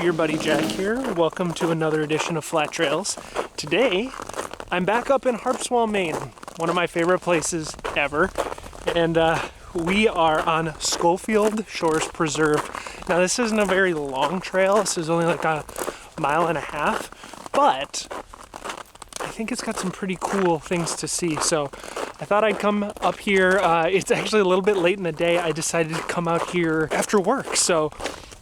your buddy Jack here. Welcome to another edition of Flat Trails. Today, I'm back up in Harpswell, Maine, one of my favorite places ever. And we are on Skolfield Shores Preserve. Now this isn't a very long trail, this is only like a mile and a half, but I think it's got some pretty cool things to see. So I thought I'd come up here. It's actually a little bit late in the day. I decided to come out here after work. So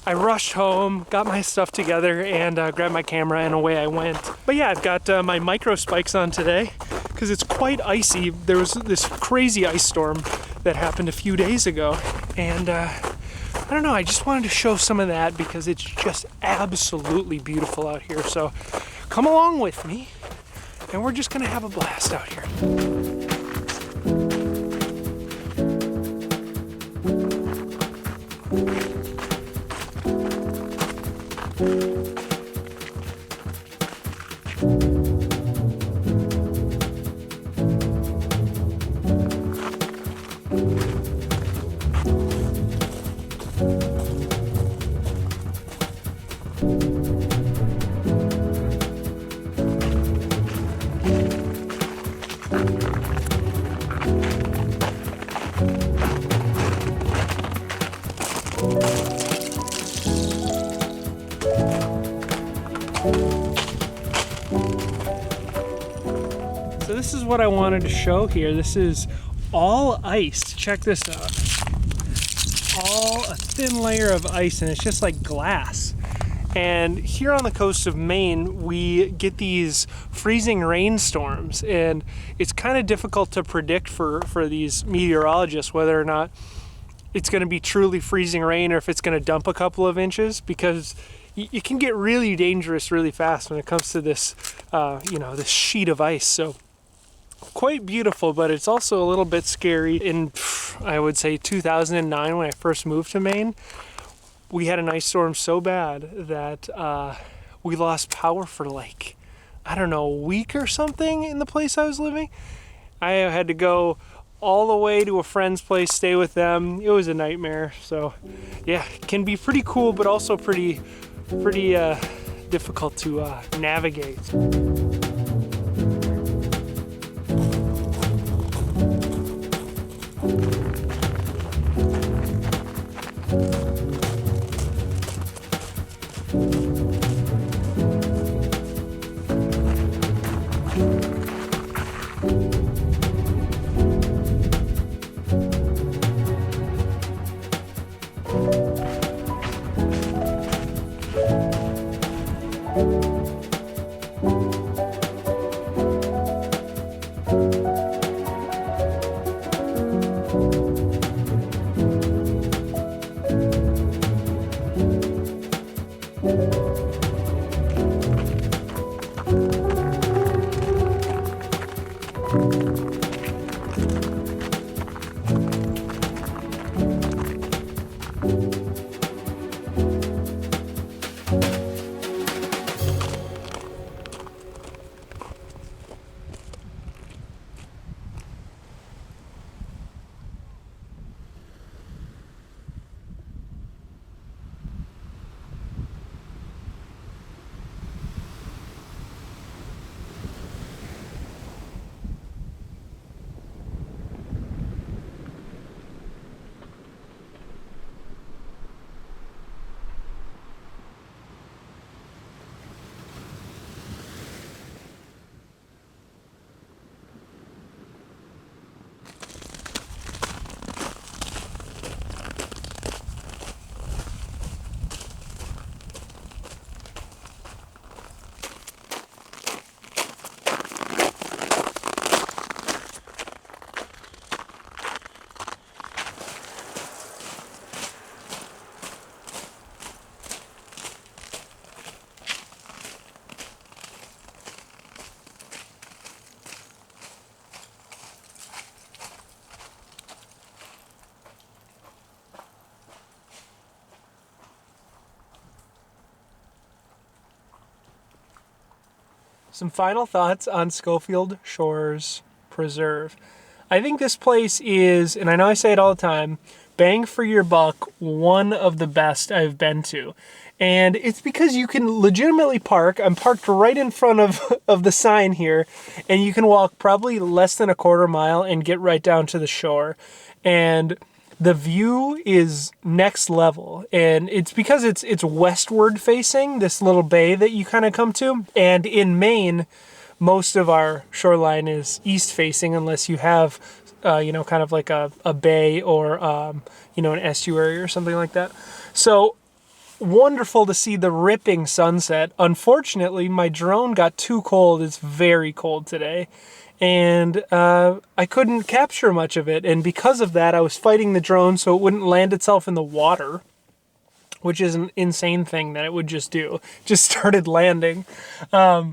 I rushed home, got my stuff together, and grabbed my camera, and away I went. But yeah, I've got my micro spikes on today because it's quite icy. There was this crazy ice storm that happened a few days ago, and I don't know, I just wanted to show some of that because it's just absolutely beautiful out here. So come along with me, and we're just gonna have a blast out here. So this is what I wanted to show here. This is all ice. Check this out. All a thin layer of ice, and it's just like glass. And here on the coast of Maine, we get these freezing rainstorms, and it's kind of difficult to predict for these meteorologists whether or not it's going to be truly freezing rain or if it's going to dump a couple of inches, because you can get really dangerous really fast when it comes to this, this sheet of ice. So quite beautiful, but it's also a little bit scary. In, I would say, 2009, when I first moved to Maine, we had an ice storm so bad that we lost power for like, I don't know, a week or something in the place I was living. I had to go all the way to a friend's place, stay with them. It was a nightmare. So yeah, it can be pretty cool, but also pretty difficult to navigate. Some final thoughts on Skolfield Shores Preserve. I think this place is, and I know I say it all the time, bang for your buck, one of the best I've been to. And it's because you can legitimately park. I'm parked right in front of the sign here, and you can walk probably less than a quarter mile and get right down to the shore. And the view is next level, and it's because it's westward facing, this little bay that you kind of come to. And in Maine, most of our shoreline is east facing unless you have you know, kind of like a bay or you know, an estuary or something like that. So wonderful to see the ripping sunset. Unfortunately, my drone got too cold. It's very cold today, and I couldn't capture much of it. And because of that, I was fighting the drone so it wouldn't land itself in the water, which is an insane thing that it would just do. Just started landing. Yeah,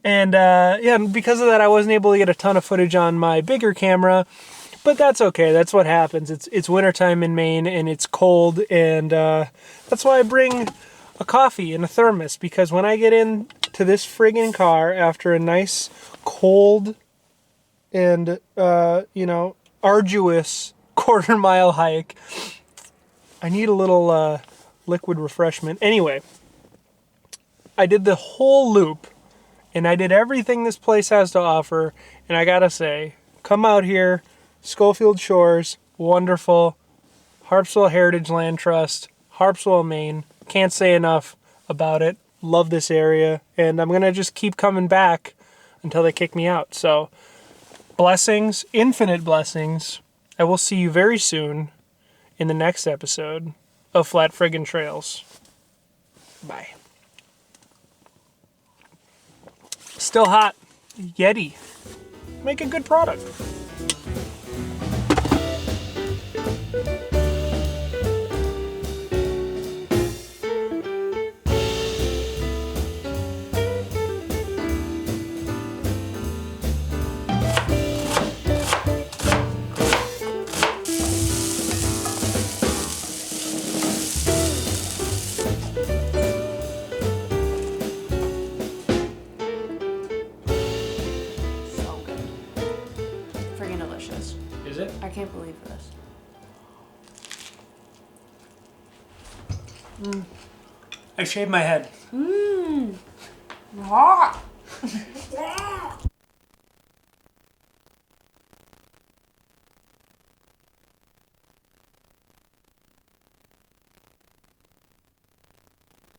and because of that, I wasn't able to get a ton of footage on my bigger camera. But that's okay. That's what happens. It's wintertime in Maine, and it's cold, and that's why I bring a coffee and a thermos, because when I get into this friggin' car after a nice, cold, and, you know, arduous quarter-mile hike, I need a little liquid refreshment. Anyway, I did the whole loop, and I did everything this place has to offer, and I gotta say, come out here. Skolfield Shores, wonderful. Harpswell Heritage Land Trust, Harpswell, Maine. Can't say enough about it. Love this area, and I'm going to just keep coming back until they kick me out. So, blessings, infinite blessings. I will see you very soon in the next episode of Flat Friggin' Trails. Bye. Still hot. Yeti. Make a good product. Is it? I can't believe this. I shaved my head. Mmm. Hot.